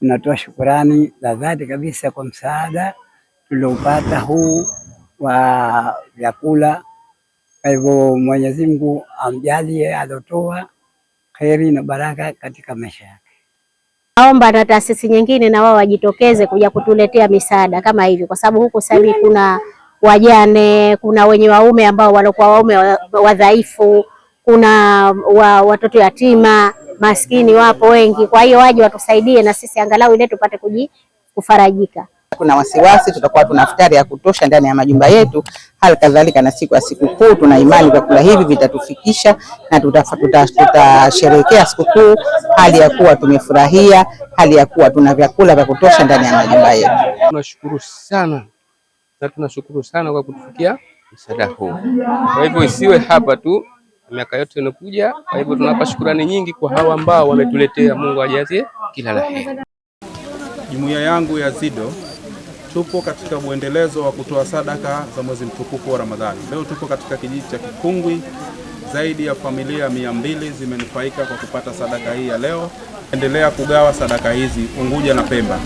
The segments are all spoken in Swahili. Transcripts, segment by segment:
tunatoa shukurani za dhati kabisa kwa msaada tuliopata huu wa vyakula. Kwa hivyo Mwenyezi Mungu amjalie alotoa kheri na baraka katika maisha yake. Naomba na taasisi nyingine na wao wajitokeze kuja kutuletea misaada kama hivi, kwa sababu huku sasa hivi kuna wajane, kuna wenye waume ambao walikuwa waume wadhaifu, kuna watoto yatima, maskini wapo wengi. Kwa hiyo waje watusaidie na sisi angalau ile tupate kufarajika. Kuna wasiwasi tutakuwa tuna iftari ya kutosha ndani ya majumba yetu. Hali kadhalika na siku ya sikukuu tuna imani vyakula hivi vitatufikisha na tutasherehekea sikukuu hali ya kuwa tumefurahia, hali ya kuwa tuna vyakula vya kutosha ndani ya majumba yetu. Tunashukuru sana na tunashukuru sana kwa kutufikia msaada huu. Kwa hivyo isiwe hapa tu, miaka yote inakuja. Kwa hivyo tunapa shukrani nyingi kwa hawa ambao wametuletea. Mungu ajazie kila la heri. Jumuiya yangu ya Zido tupo katika muendelezo wa kutoa sadaka za mwezi mtukufu wa Ramadhani. Leo tupo katika kijiji cha Kikungwi. Zaidi ya familia 200 zimenufaika kwa kupata sadaka hii ya leo. Endelea kugawa sadaka hizi Unguja na Pemba.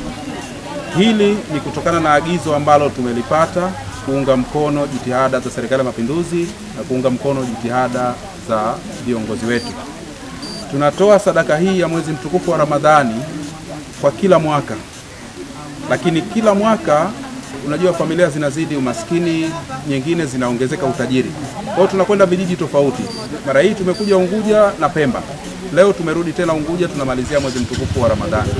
Hili ni kutokana na agizo ambalo tumelipata kuunga mkono jitihada za Serikali ya Mapinduzi na kuunga mkono jitihada za viongozi wetu. Tunatoa sadaka hii ya mwezi mtukufu wa Ramadhani kwa kila mwaka. Lakini kila mwaka unajua familia zinazidi umaskini, nyingine zinaongezeka utajiri. Kwa hiyo tunakwenda vijiji tofauti. Mara hii tumekuja Unguja na Pemba. Leo tumerudi tena Unguja, tunamalizia mwezi mtukufu wa Ramadhani.